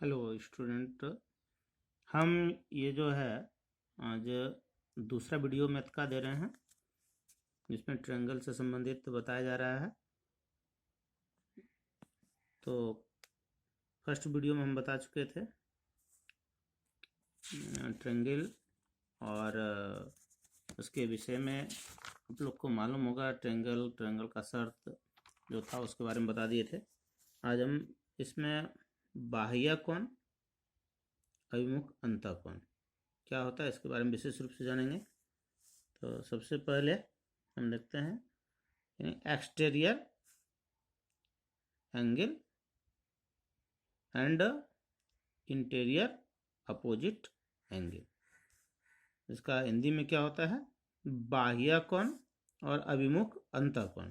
Hello student. हम ये जो है आज दूसरा वीडियो मैथ का दे रहे हैं जिसमें ट्रायंगल से संबंधित बताया जा रहा है। तो फर्स्ट वीडियो में हम बता चुके थे ट्रायंगल और उसके विषय में आप लोग को मालूम होगा। ट्रायंगल का शर्त जो था उसके बारे में बता दिए थे। आज हम इसमें बाह्य कोण, अभिमुख अंतःकोण क्या होता है इसके बारे में विशेष रूप से जानेंगे। तो सबसे पहले हम देखते हैं exterior angle and interior opposite angle. इसका हिंदी में क्या होता है? बाह्य कोण और अभिमुख अंतःकोण।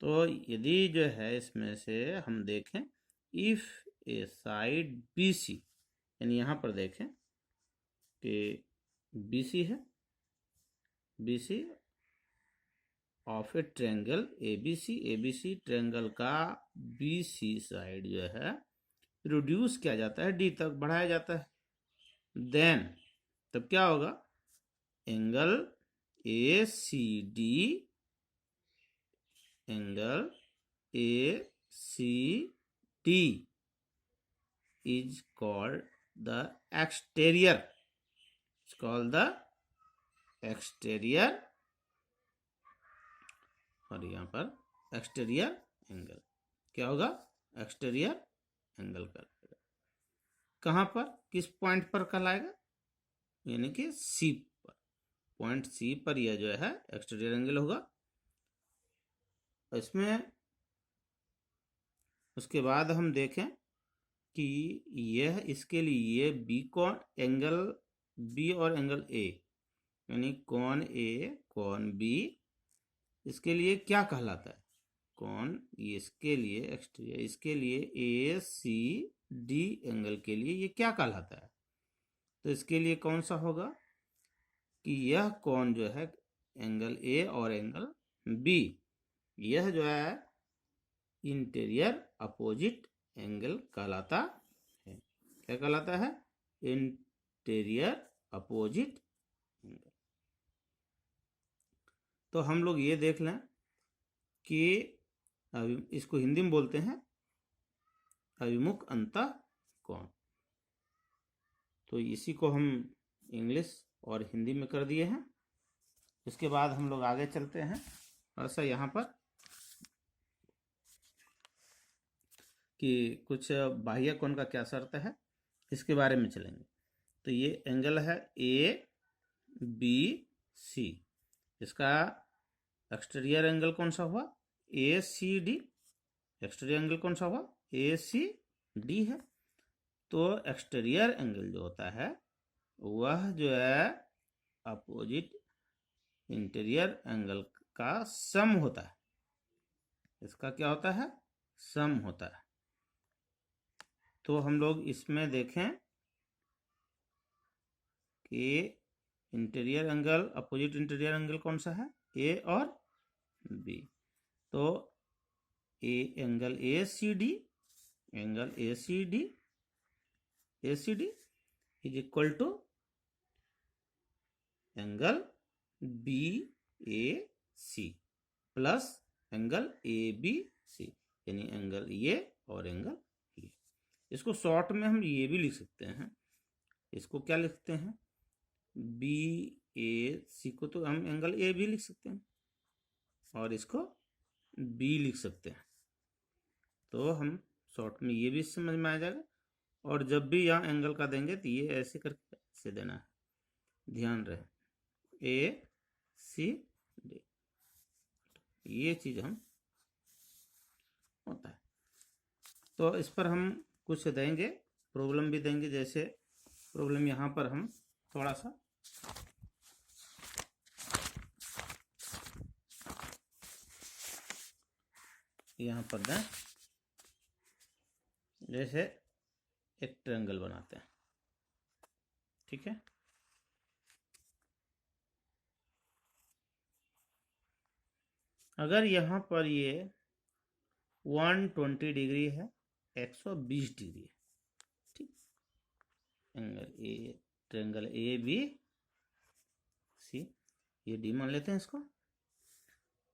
तो यदि जो है इसमें से हम देखें, इफ ए साइड BC, यानी यहाँ पर देखें कि BC है, BC of A triangle ABC triangle का BC साइड जो है रिड्यूस किया जाता है, D तक बढ़ाया जाता है। देन तब क्या होगा? Angle ACD, angle ACD is called the exterior. It's called the exterior, और यहाँ पर एक्सटीरियर एंगल क्या होगा? एक्सटीरियर एंगल कहलाएगा। कहाँ पर, किस पॉइंट पर कहलाएगा? यानी कि C पर, पॉइंट C पर यह जो है एक्सटीरियर एंगल होगा। इसमें उसके बाद हम देखें कि यह इसके लिए B कोण, एंगल B और एंगल A, यानी कोण A कोण B, इसके लिए क्या कहलाता है? कोण इसके लिए एक्सटीरियर, इसके लिए ACD एंगल के लिए ये क्या कहलाता है? तो इसके लिए कौन सा होगा कि यह कोण जो है एंगल A और एंगल B, यह जो है इंटीरियर अपोजिट एंगल कहलाता है। क्या कहलाता है? Interior opposite angle. तो हम लोग ये देख लें कि इसको हिंदी में बोलते हैं अभिमुख अंतःकोण। तो इसी को हम इंग्लिश और हिंदी में कर दिए हैं। इसके बाद हम लोग आगे चलते हैं। ऐसा यहाँ पर कि कुछ बाह्य कोण का क्या शर्त है इसके बारे में चलेंगे। तो ये एंगल है ABC, इसका एक्सटीरियर एंगल कौन सा हुआ? ACD। एक्सटीरियर एंगल कौन सा हुआ? ACD है। तो एक्सटीरियर एंगल जो होता है वह जो है अपोजिट इंटीरियर एंगल का सम होता है। इसका क्या होता है? सम होता है। तो हम लोग इसमें देखें कि interior angle, opposite interior angle कौन सा है? A और B। तो angle ACD, angle ACD is equal to angle BAC plus angle ABC, यानी एंगल ये और एंगल ये। इसको शॉर्ट में हम ये भी लिख सकते हैं। इसको क्या लिखते हैं? BAC को तो हम एंगल A भी लिख सकते हैं और इसको B लिख सकते हैं। तो हम शॉर्ट में ये भी समझ में आ जाएगा। और जब भी यहाँ एंगल का देंगे तो ये ऐसे करके ऐसे देना है, ध्यान रहे। ACD, ये चीज हम होता है। तो इस पर हम कुछ देंगे, प्रॉब्लम भी देंगे। जैसे प्रॉब्लम यहाँ पर हम थोड़ा सा यहाँ पर दें, जैसे एक ट्रायंगल बनाते हैं, ठीक है। अगर यहाँ पर ये 120 डिग्री है, 120 डिग्री है, ठीक, ट्रायंगल ए बी सी, ये डी मान लेते हैं इसको।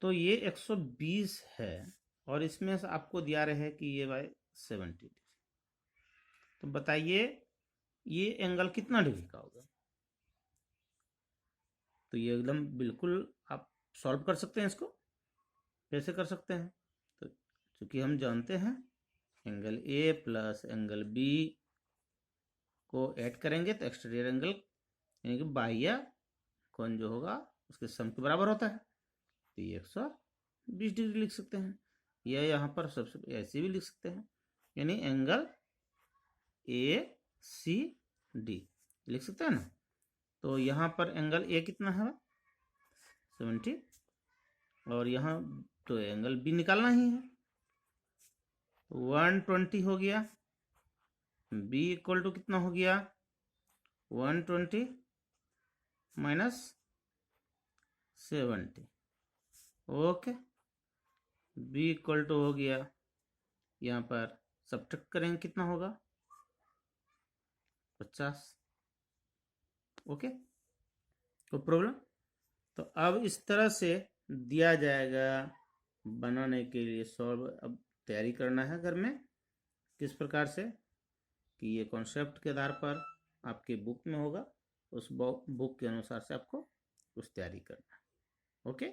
तो ये 120 है और इसमें से आपको दिया रहे कि ये बाय 70। तो बताइए ये एंगल कितना डिग्री का होगा? तो ये एकदम बिल्कुल आप सॉल्व कर सकते हैं इसको। कैसे कर सकते हैं? तो चूंकि हम जानते हैं angle A plus angle B को ऐड करेंगे तो एक्सटीरियर एंगल यानी कि बाह्य कोण जो होगा उसके सम के बराबर होता है। तो ये 120 डिग्री लिख सकते हैं, या यहाँ पर सबसे ऐसे भी लिख सकते हैं, यानी एंगल ए सी डी लिख सकते हैं ना। तो यहाँ पर एंगल ए कितना है? 70, और यहाँ तो एंगल बी निकालना ही है, 120 हो गया। बी इक्वल टू कितना हो गया? 120 minus 70। Okay, B equal to हो गया, यहाँ पर सब्ट्रैक्ट करेंगे कितना होगा? 50। ओके, कोई प्रॉब्लम? तो अब इस तरह से दिया जाएगा बनाने के लिए सॉल्व। अब तैयारी करना है घर में किस प्रकार से कि ये कॉन्सेप्ट के आधार पर आपके बुक में होगा, उस बुक के अनुसार से आपको कुछ तैयारी करना है। ओके,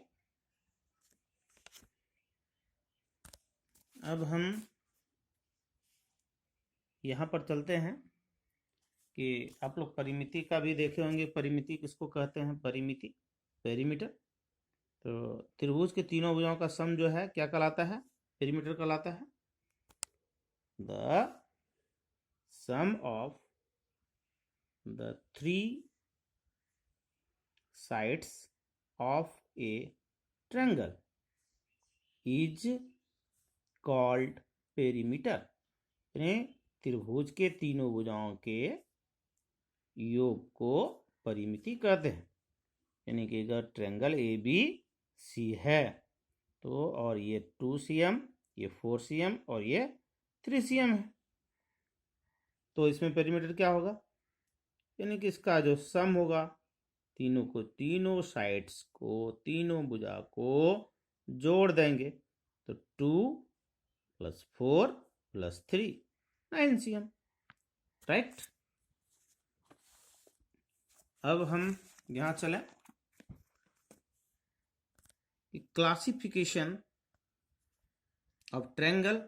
अब हम यहाँ पर चलते हैं कि आप लोग परिमिति का भी देखे होंगे। परिमिति किसको कहते हैं? परिमिति, पेरीमीटर। तो त्रिभुज के तीनों भुजाओं का सम जो है क्या कहलाता है? पेरीमीटर कहलाता है। The sum of the 3 sides of a triangle is called perimeter। यानी त्रिभुज के तीनों भुजाओं के योग को परिमिति कहते हैं। यानी कि अगर ट्रायंगल ए बी सी है तो, और ये 2 cm, ये 4 cm और ये 3 cm है, तो इसमें पेरीमीटर क्या होगा? यानी कि इसका जो सम होगा तीनों को, तीनों साइड्स को, तीनों भुजा को जोड़ देंगे तो 2 + 4 + 3 9 cm, राइट। अब हम यहां चलें, classification of triangle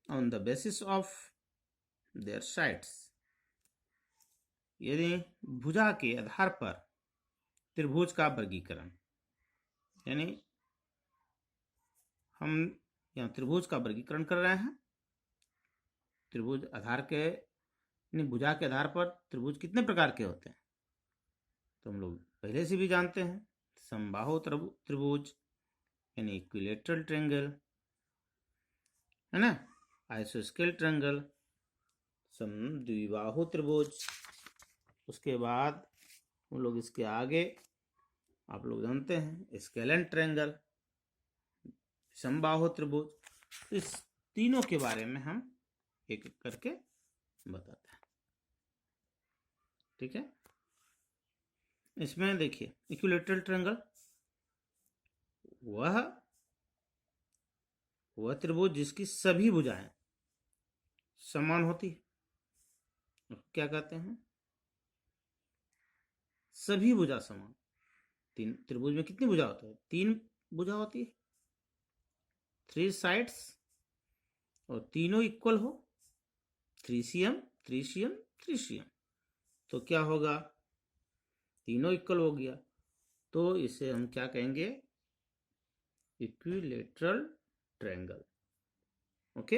on the basis of their sides. यदि भुजा के आधार पर त्रिभुज का वर्गीकरण, यानी हम यहाँ त्रिभुज का वर्गीकरण कर रहे हैं। त्रिभुज आधार के यानी भुजा के आधार पर त्रिभुज कितने प्रकार के होते हैं? तो हम लोग पहले से भी जानते हैं, समबाहु त्रिभुज यानी इक्विलेटरल ट्रायंगल, है ना, आइसोस्केल ट्रायंगल, समद्विबाहु त्रिभुज। उसके बाद हम लोग इसके आगे आप लोग जानते हैं स्केलन ट्रायंगल, समबाहु त्रिभुज। इस तीनों के बारे में हम एक एक करके बताते हैं, ठीक है। इसमें देखिए इक्विलेटरल ट्रायंगल वह त्रिभुज जिसकी सभी भुजाएं समान होती है। क्या कहते हैं? सभी भुजा समान। तीन त्रिभुज में कितनी भुजा होती है? 3 भुजा होती है, 3 साइड्स, और तीनों इक्वल हो, 3 cm 3 cm 3 cm। तो क्या होगा? तीनों इक्वल हो गया, तो इसे हम क्या कहेंगे? Equilateral triangle. ओके,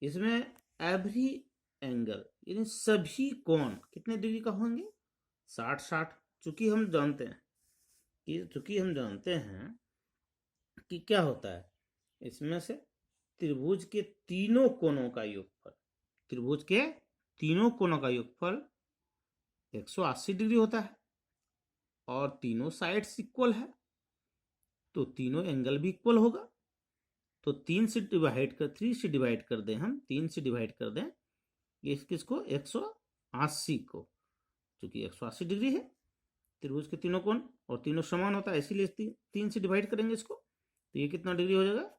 इसमें एवरी एंगल यानी सभी कोण कितने डिग्री का होंगे? 60-60। चूंकि हम जानते हैं कि क्या होता है इसमें से त्रिभुज के तीनों कोणों का योगफल, त्रिभुज के तीनों कोणों का योगफल 180 डिग्री होता है, और तीनों साइड्स इक्वल है तो तीनों एंगल भी इक्वल होगा। तो 3 से डिवाइड कर दें हम, 3 से डिवाइड कर दें ये किसको 180 को, क्योंकि 180 डिग्री है त्रिभुज के तीनों कोण और तीनों समान होता है, इसीलिए 3 से डिवाइड करेंगे इसको, तो ये कितना डिग्री हो जाएगा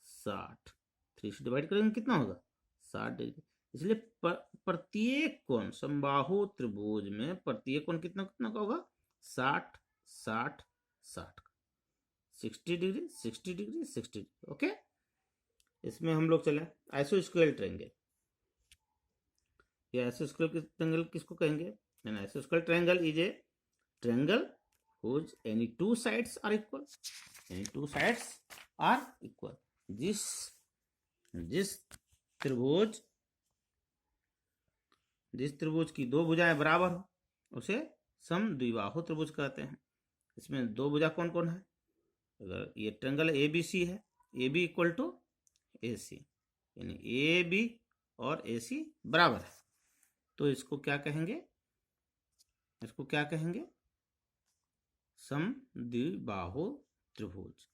60। 3 से डिवाइड करेंगे कितना होगा 60 डिग्री। इसलिए प्रत्येक कोण समबाहु त्रिभुज में प्रत्येक कोण कितना कितना का होगा 60 60 60 का, 60 डिग्री 60 डिग्री 60 डिग्री। ओके, इसमें हम लोग चले आइसोस्केल ट्रायंगल। ये आइसोस्केल ट्रायंगल किसको कहेंगे, आइसोस्केल triangle is a triangle whose any two sides are equal, any two sides are equal। जिस त्रिभुज की दो भुजाएं बराबर हो उसे समद्विबाहु त्रिभुज कहते हैं। इसमें दो भुजा कौन कौन है, अगर ये ट्रायंगल ए बी सी है, ए बी इक्वल टू ए सी, यानी ए बी और ए सी बराबर है, तो इसको क्या कहेंगे, इसको क्या कहेंगे समद्विबाहु त्रिभुज।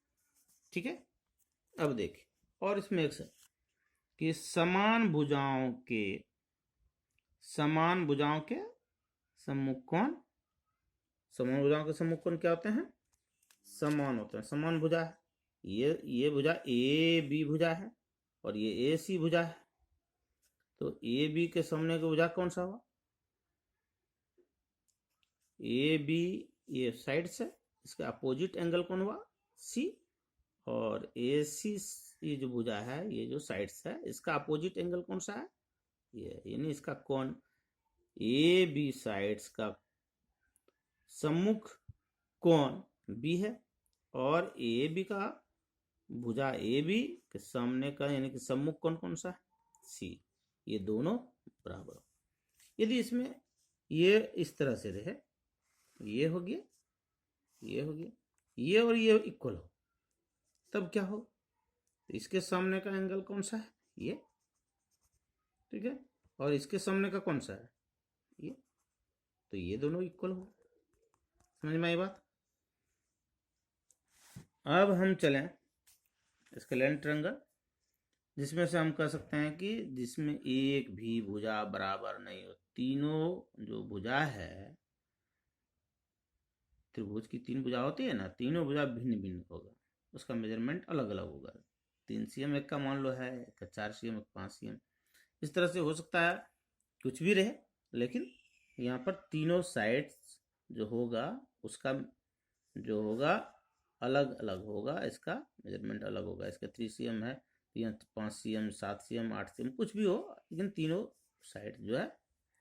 ठीक है, अब देखिए, और इसमें एक कि समान भुजाओं के सम्मुख कोण, समान भुजाओं के सम्मुख कोण क्या होते हैं, समान होते हैं। समान भुजा है, ये भुजा ए बी भुजा है और ये ए सी भुजा है, तो ए बी के सामने का भुजा कौन सा हुआ, ए बी ये साइड्स है, इसका अपोजिट एंगल कौन हुआ सी, और ए सी ये जो भुजा है, ये जो साइड्स है, इसका अपोजिट एंगल कौन सा है ये, यानी इसका कोण ए बी साइड्स का सम्मुख कोण बी है, और ए बी का भुजा ए बी के सामने का यानी कि सम्मुख कोण कौन सा है सी, ये दोनों बराबर हो। यदि इसमें ये इस तरह से रहे, ये हो गया, ये हो गया, ये और ये इक्वल हो, तब क्या हो, तो इसके सामने का एंगल कौन सा है ये, ठीक है, और इसके सामने का कौन सा है ये, तो ये दोनों इक्वल हो। समझ में आई बात। अब हम चलें स्केलेन ट्रायंगल, जिसमें से हम कह सकते हैं कि जिसमें एक भी भुजा बराबर नहीं हो, तीनों जो भुजा है, त्रिभुज की 3 भुजा होती है ना, तीनों भुजा भिन्न भिन्न होगा, उसका मेजरमेंट अलग अलग होगा। 3 cm एक का मान लो है, एक का 4 cm, एक 5 cm, इस तरह से हो सकता है कुछ भी रहे, लेकिन यहाँ पर तीनों साइड्स जो होगा उसका जो होगा अलग अलग होगा, इसका मेजरमेंट अलग होगा। इसका 3 cm है, यहाँ 5 cm 7 cm 8 cm कुछ भी हो, लेकिन तीनों साइड जो है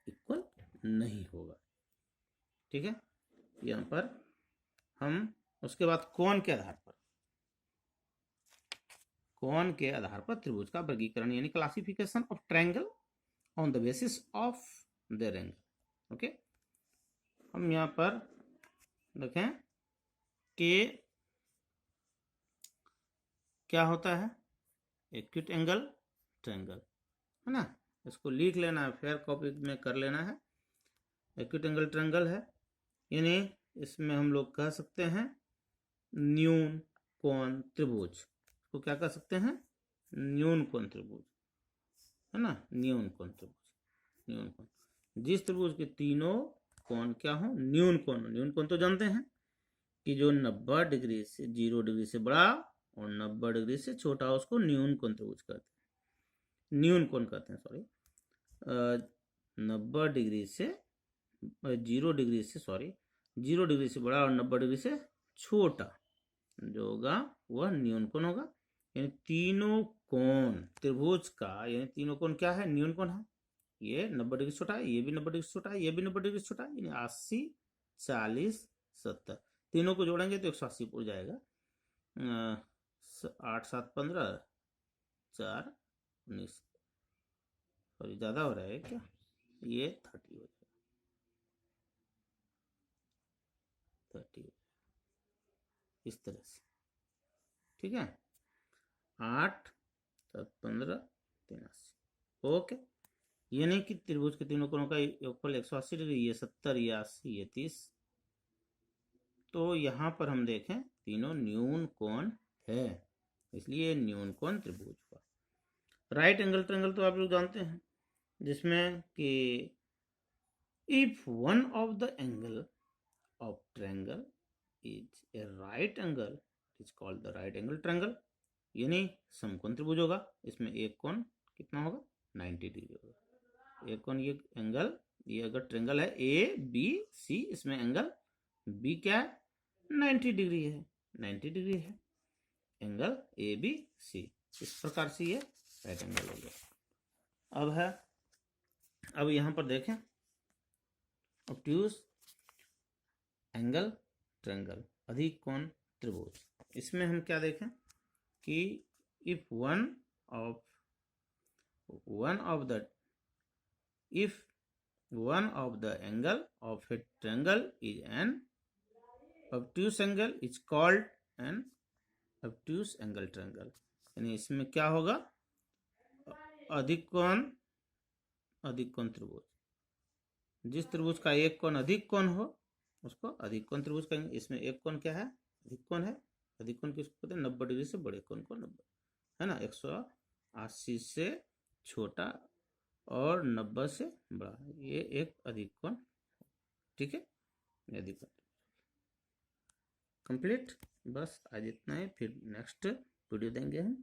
इक्वल नहीं होगा। ठीक है, यहाँ पर हम उसके बाद कोण के आधार पर त्रिभुज का वर्गीकरण यानी classification of triangle on the basis of their angle. Okay, हम यहाँ पर देखें कि क्या होता है एक्यूट एंगल ट्रायंगल, है ना, इसको लिख लेना है, फेयर कॉपी में कर लेना है। एक्यूट एंगल ट्रायंगल है, यानी इसमें हम लोग कह सकते हैं न्यून कोण त्रिभुज, को क्या कह सकते हैं न्यून कोण त्रिभुज, है ना, न्यून कोण त्रिभुज, न्यून कोण, जिस त्रिभुज के तीनों कोण क्या हो न्यून कोण। न्यून कोण तो जानते हैं कि जो 90 डिग्री से 0 डिग्री से बड़ा और 90 डिग्री से छोटा हो उसको न्यून कोण त्रिभुज कहते हैं, न्यून कोण कहते हैं, सॉरी 90 डिग्री से 0 डिग्री से 0 डिग्री से बड़ा और 90 डिग्री से छोटा जो होगा वह न्यून कोण होगा। यानी तीनों कोण त्रिभुज का, यानी तीनों कोण क्या है न्यून कोण है, ये 90 डिग्री छोटा है, ये भी 90 डिग्री छोटा है, ये भी 90 डिग्री छोटा है, यानी 80 40 70, तीनों को जोड़ेंगे तो 180 हो जाएगा। 8 7 15 4 19, सॉरी ज़्यादा हो रहा है क्या, ये 30 हो जाएगा, 30 इस तरह से। ठीक है, 8 7 15 83, ओके। यानी कि त्रिभुज के तीनों कोणों का योगफल 180 डिग्री, ये 70, ये 80, ये 30, तो यहाँ पर हम देखें तीनों न्यून कोण है, इसलिए न्यून कोण त्रिभुज हुआ। राइट एंगल ट्रायंगल तो आप लोग जानते हैं, जिसमें कि if one of the angle of triangle is A right angle is called the right angle triangle, यानी समकोण त्रिभुज होगा, इसमें एक कोण कितना होगा 90 डिग्री होगा। एक कोण, ये एंगल, ये अगर ट्रायंगल है ए बी सी, इसमें एंगल बी क्या है 90 डिग्री है, 90 डिग्री है एंगल ए बी सी। इस प्रकार से ये राइट एंगल हो गया। अब है, अब यहां पर देखें ऑब्ट्यूज एंगल ट्रायंगल, अधिक कोण त्रिभुज। इसमें हम क्या देखें कि if one of the angle of A triangle is an obtuse angle is called an obtuse angle triangle, यानी इसमें क्या होगा अधिक कोण त्रिभुज। जिस त्रिभुज का एक कोण अधिक कोण हो उसको अधिक कोण त्रिभुज कहेंगे। इसमें एक कोण क्या है अधिक कोण है, अधिक कोण किसको कहते हैं 90 डिग्री से बड़े कोण को 90 है ना, 180 से छोटा और 90 से बड़ा, ये एक अधिक कोण, ठीक है, अधिक कोण कंप्लीट। बस आज इतना ही, फिर नेक्स्ट वीडियो देंगे हम।